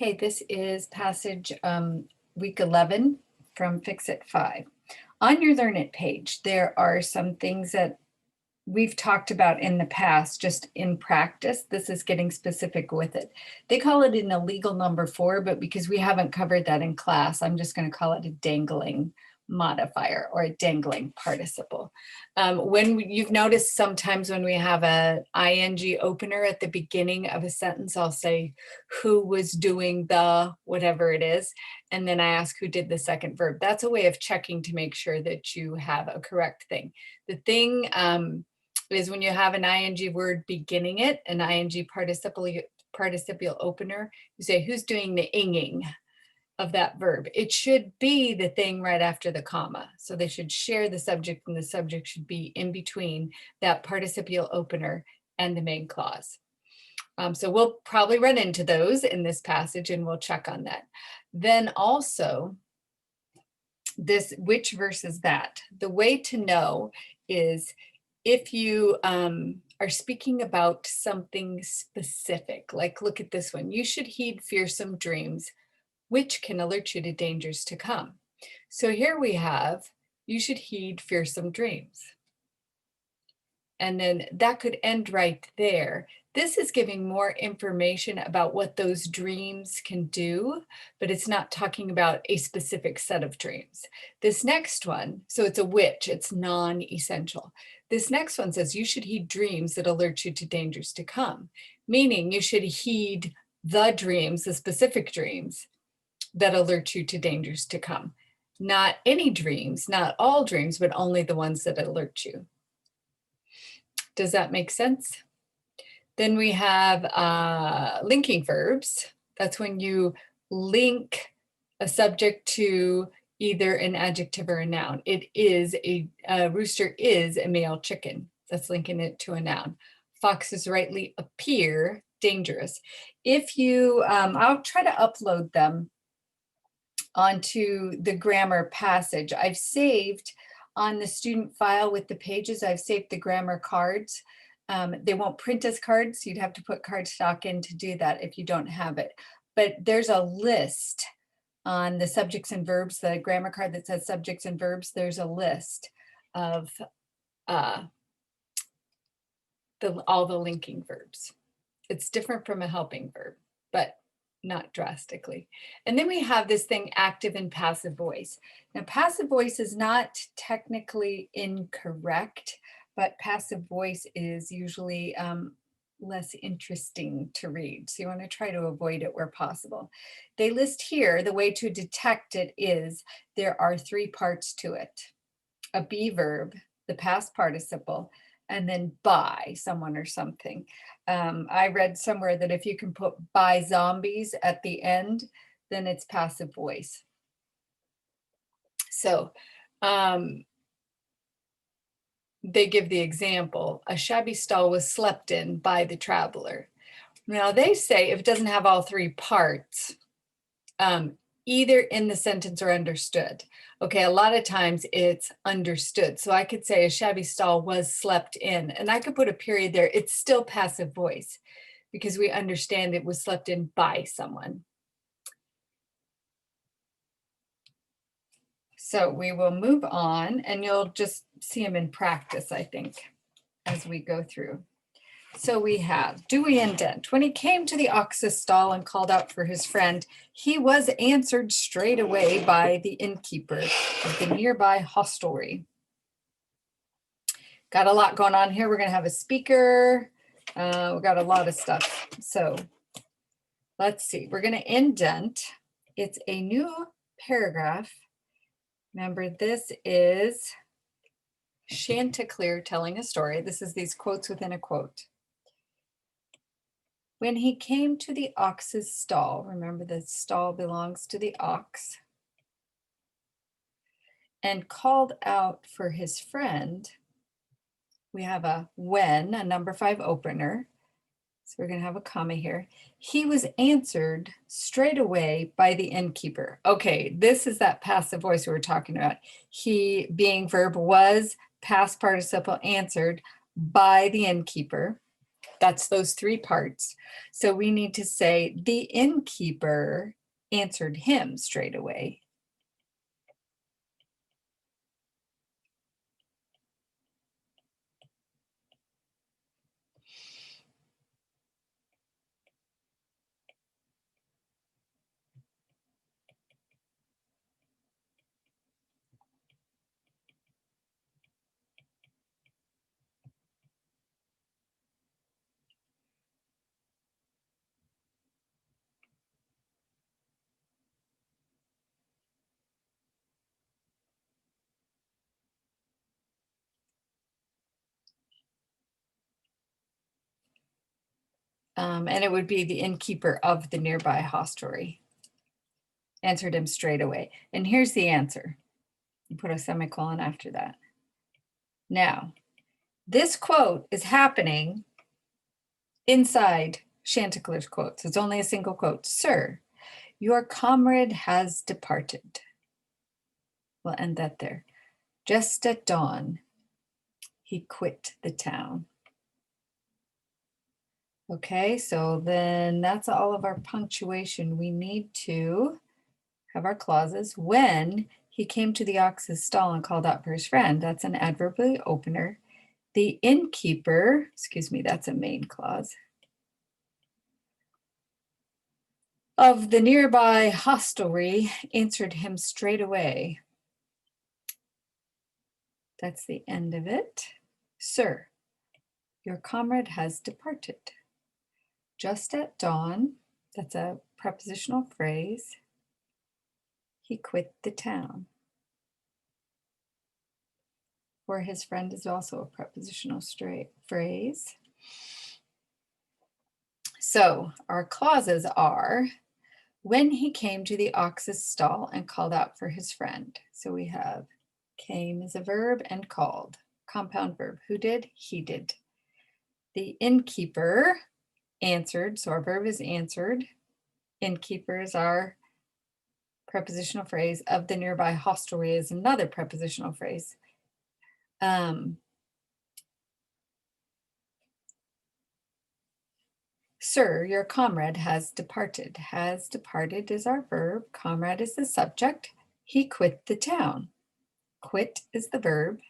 Okay, this is passage week 11 from Fix It 5. On your Learn It page, there are some things that we've talked about in the past, just in practice. This is getting specific with it. They call it an illegal number 4, but because we haven't covered that in class, I'm just going to call it a dangling modifier or a dangling participle. You've noticed sometimes when we have a ing opener at the beginning of a sentence, I'll say who was doing the whatever it is, and then I ask who did the second verb. That's a way of checking to make sure that you have a correct thing. The thing is when you have an ing word beginning it, an ing participial opener, you say who's doing the inging of that verb. It should be the thing right after the comma. So they should share the subject, and the subject should be in between that participial opener and the main clause. So we'll probably run into those in this passage, and we'll check on that. Then also, this which versus that. The way to know is if you are speaking about something specific, like look at this one, you should heed fearsome dreams, which can alert you to dangers to come. So here we have, you should heed fearsome dreams. And then that could end right there. This is giving more information about what those dreams can do, but it's not talking about a specific set of dreams. This next one, so it's a which, it's non-essential. This next one says you should heed dreams that alert you to dangers to come, meaning you should heed the dreams, the specific dreams that alert you to dangers to come. Not any dreams, not all dreams, but only the ones that alert you. Does that make sense? Then we have linking verbs. That's when you link a subject to either an adjective or a noun. It is a rooster is a male chicken. That's linking it to a noun. Foxes rightly appear dangerous. If you, I'll try to upload them onto the grammar passage. I've saved on the student file with the pages, I've saved the grammar cards. They won't print as cards. You'd have to put cardstock in to do that if you don't have it. But there's a list on the subjects and verbs, the grammar card that says subjects and verbs, there's a list of all the linking verbs. It's different from a helping verb, but not drastically. And then we have this thing, active and passive voice. Now, passive voice is not technically incorrect, but passive voice is usually less interesting to read. So you want to try to avoid it where possible. They list here, the way to detect it is there are 3 parts to it. A be verb, the past participle, and then by someone or something. I read somewhere that if you can put by zombies at the end, then it's passive voice. So they give the example, a shabby stall was slept in by the traveler. Now they say if it doesn't have all 3 parts, either in the sentence or understood. Okay, a lot of times it's understood. So I could say a shabby stall was slept in, and I could put a period there. It's still passive voice because we understand it was slept in by someone. So we will move on, and you'll just see them in practice, I think, as we go through. So we have, do we indent? When he came to the ox's stall and called out for his friend, he was answered straight away by the innkeeper of the nearby hostelry. Got a lot going on here. We're going to have a speaker. We got a lot of stuff. So let's see. We're going to indent. It's a new paragraph. Remember, this is Chanticleer telling a story. This is these quotes within a quote. When he came to the ox's stall, remember the stall belongs to the ox, and called out for his friend, we have a when, a number 5 opener. So we're going to have a comma here. He was answered straight away by the innkeeper. Okay, this is that passive voice we were talking about. He being verb was, past participle answered by the innkeeper. That's those three parts. So we need to say the innkeeper answered him straight away. And it would be the innkeeper of the nearby hostelry answered him straight away. And here's the answer. You put a semicolon after that. Now, this quote is happening inside Chanticleer's quotes. It's only a single quote. Sir, your comrade has departed. We'll end that there. Just at dawn, he quit the town. Okay, so then that's all of our punctuation. We need to have our clauses. When he came to the ox's stall and called out for his friend, that's an adverbial opener. The innkeeper, excuse me, that's a main clause, of the nearby hostelry answered him straight away. That's the end of it. Sir, your comrade has departed. Just at dawn, that's a prepositional phrase. He quit the town. For his friend is also a prepositional phrase. So our clauses are, when he came to the ox's stall and called out for his friend. So we have came is a verb and called, compound verb. Who did? He did. The innkeeper answered, so our verb is answered. Innkeeper is our prepositional phrase. Of the nearby hostelry is another prepositional phrase. Sir, your comrade has departed. Has departed is our verb. Comrade is the subject. He quit the town. Quit is the verb.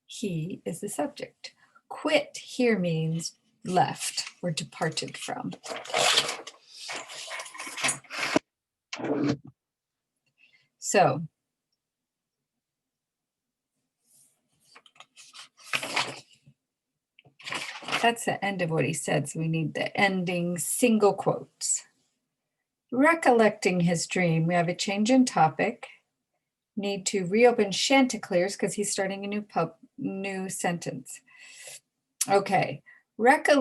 He is the subject. Quit here means left or departed from. So that's the end of what he said. So we need the ending single quotes. Recollecting his dream, we have a change in topic. Need to reopen Chanticleer's because he's starting a new sentence. Okay,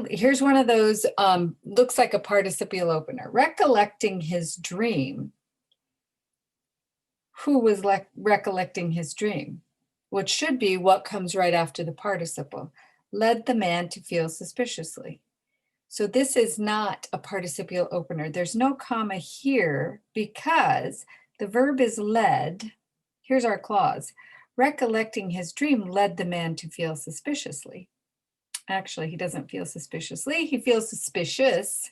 here's one of those, looks like a participial opener. Recollecting his dream. Who was recollecting his dream? What should be what comes right after the participle. Led the man to feel suspiciously. So this is not a participial opener. There's no comma here because the verb is led. Here's our clause. Recollecting his dream led the man to feel suspiciously. Actually, he doesn't feel suspiciously. He feels suspicious.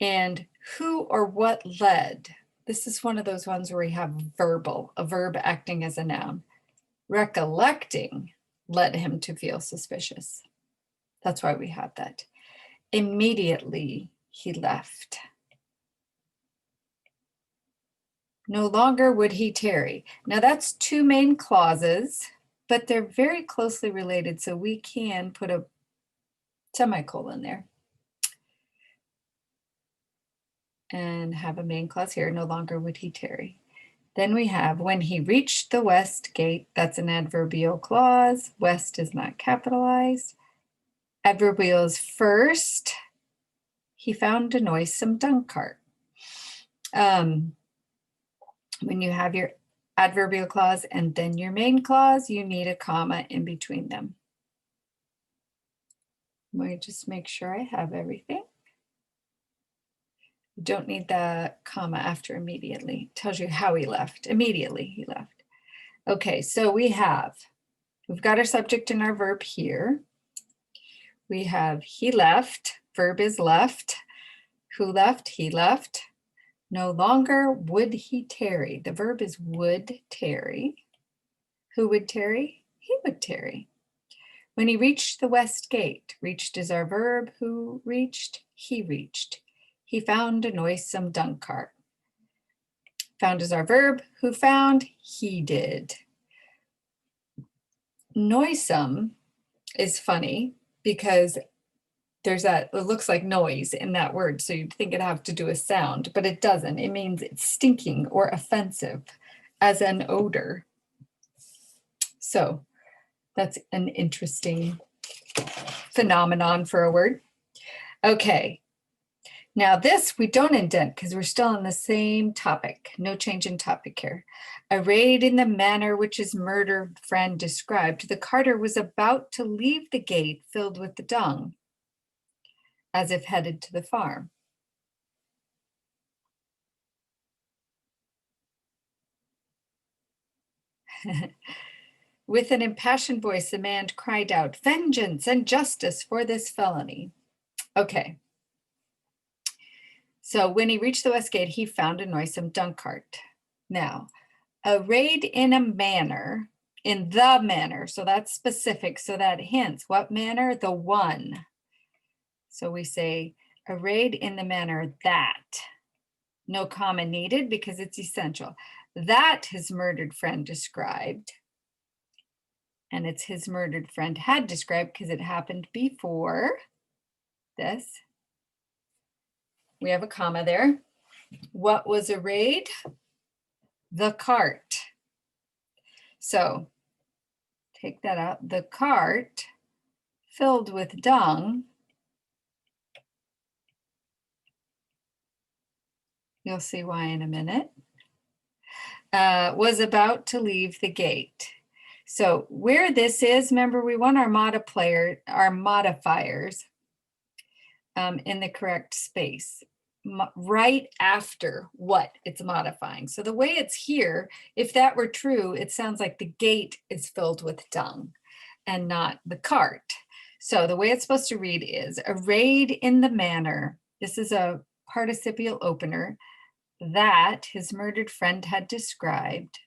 And who or what led? This is one of those ones where we have a verb acting as a noun. Recollecting led him to feel suspicious. That's why we have that. Immediately he left. No longer would he tarry. Now that's two main clauses, but they're very closely related, so we can put a semicolon there. And have a main clause here, no longer would he tarry. Then we have when he reached the west gate, that's an adverbial clause. West is not capitalized. Adverbial is first. He found a noisome dung cart. When you have your adverbial clause and then your main clause, you need a comma in between them. Let me just make sure I have everything. You don't need the comma after immediately. It tells you how he left. Immediately he left. Okay, so we have We've got our subject and our verb here. We have he left, verb is left. Who left? He left. No longer would he tarry. The verb is would tarry. Who would tarry? He would tarry. When he reached the west gate, reached is our verb. Who reached? He reached. He found a noisome dung cart. Found is our verb. Who found? He did. Noisome is funny because there's that, it looks like noise in that word, so you'd think it'd have to do a sound, but it doesn't. It means it's stinking or offensive as an odor. So that's an interesting phenomenon for a word. Okay, now this we don't indent because we're still on the same topic. No change in topic here. Arrayed in the manner which his murdered friend described, the carter was about to leave the gate filled with the dung, as if headed to the farm. With an impassioned voice, the man cried out, "Vengeance and justice for this felony." Okay. So when he reached the west gate, he found a noisome dung cart. Now, arrayed in a manner, in the manner, so that's specific, so that hints what manner? The one. So we say arrayed in the manner that. No comma needed because it's essential. That his murdered friend described. And it's his murdered friend had described because it happened before this. We have a comma there. What was arrayed? The cart. So take that out. The cart filled with dung. You'll see why in a minute. Was about to leave the gate. So where this is, remember we want our modifiers in the correct space, right after what it's modifying. So the way it's here, if that were true, it sounds like the gate is filled with dung and not the cart. So the way it's supposed to read is arrayed in the manner, this is a participial opener, that his murdered friend had described,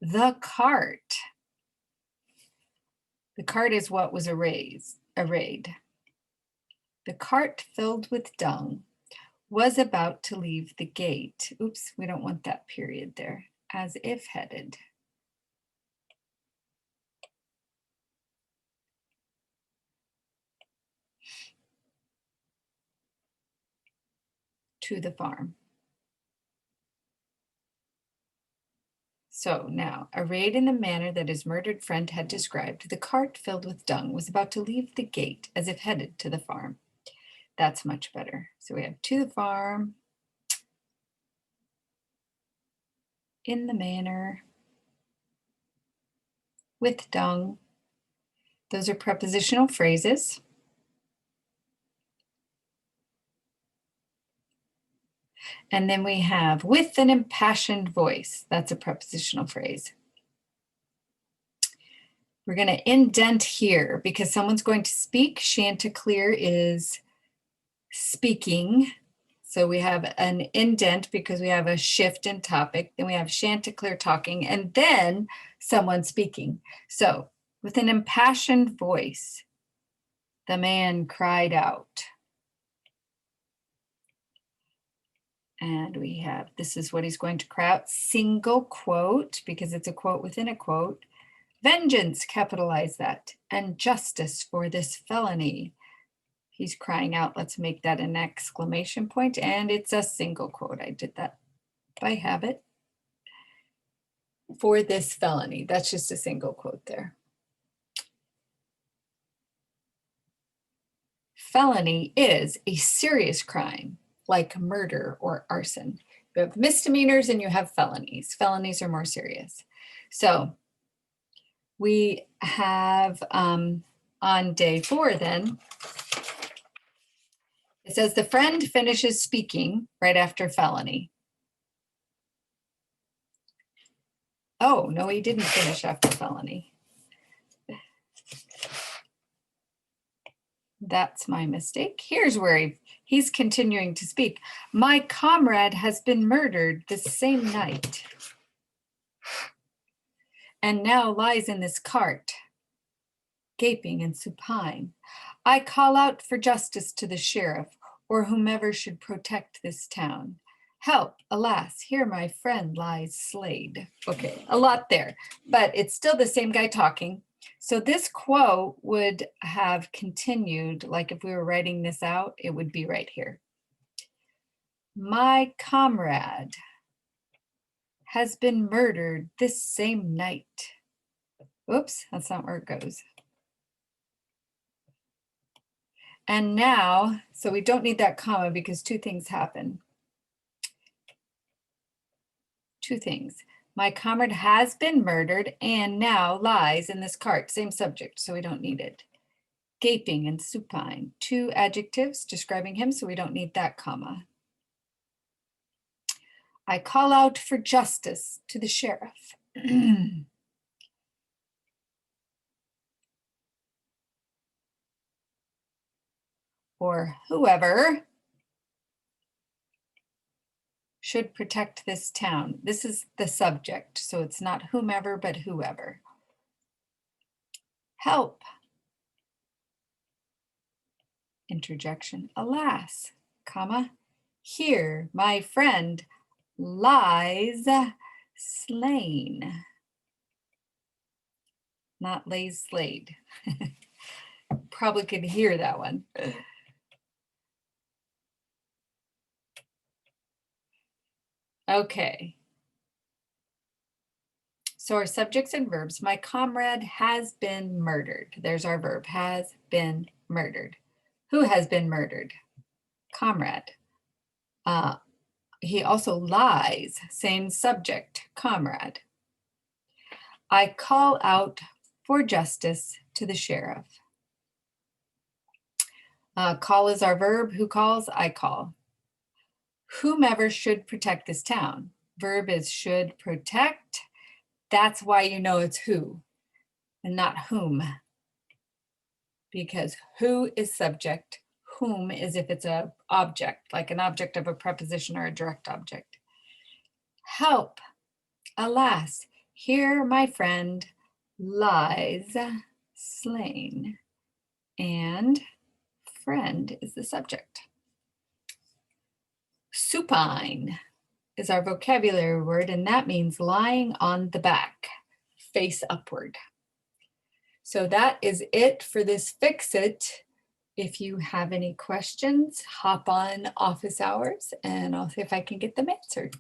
the cart. The cart is what was arrayed. The cart filled with dung was about to leave the gate. Oops, we don't want that period there. As if headed. To the farm. So now, arrayed in the manner that his murdered friend had described, the cart filled with dung was about to leave the gate as if headed to the farm. That's much better. So we have to the farm, in the manner, with dung. Those are prepositional phrases. And then we have with an impassioned voice. That's a prepositional phrase. We're going to indent here because someone's going to speak. Chanticleer is speaking. So we have an indent because we have a shift in topic. Then we have Chanticleer talking and then someone speaking. So with an impassioned voice, the man cried out. And we have, this is what he's going to cry out, single quote, because it's a quote within a quote. Vengeance, capitalize that, and justice for this felony. He's crying out, let's make that an exclamation point, and it's a single quote. I did that by habit. For this felony, that's just a single quote there. Felony is a serious crime, like murder or arson. You have misdemeanors and you have felonies. Felonies are more serious. So we have on day 4 then, it says the friend finishes speaking right after felony. Oh, no, he didn't finish after felony. That's my mistake. Here's where he's continuing to speak. My comrade has been murdered this same night and now lies in this cart, gaping and supine. I call out for justice to the sheriff or whomever should protect this town. Help, alas, here my friend lies slayed. Okay, a lot there, but it's still the same guy talking. So this quote would have continued, like if we were writing this out, it would be right here. My comrade has been murdered this same night. Oops, that's not where it goes. And now, so we don't need that comma because two things happen. Two things. My comrade has been murdered and now lies in this cart. Same subject, so we don't need it. Gaping and supine. Two adjectives describing him, so we don't need that comma. I call out for justice to the sheriff. Or whoever should protect this town. This is the subject, so it's not whomever, but whoever. Help. Interjection. Alas, comma, here my friend lies slain. Not lays slayed. Probably could hear that one. Okay. So our subjects and verbs. My comrade has been murdered. There's our verb, has been murdered. Who has been murdered? Comrade. He also lies, same subject, comrade. I call out for justice to the sheriff. Call is our verb. Who calls? I call. Whomever should protect this town. Verb is should protect. That's why you know it's who and not whom. Because who is subject, whom is if it's an object, like an object of a preposition or a direct object. Help, alas, here my friend lies slain. And friend is the subject. Supine is our vocabulary word, and that means lying on the back, face upward. So that is it for this Fix It. If you have any questions, hop on office hours and I'll see if I can get them answered.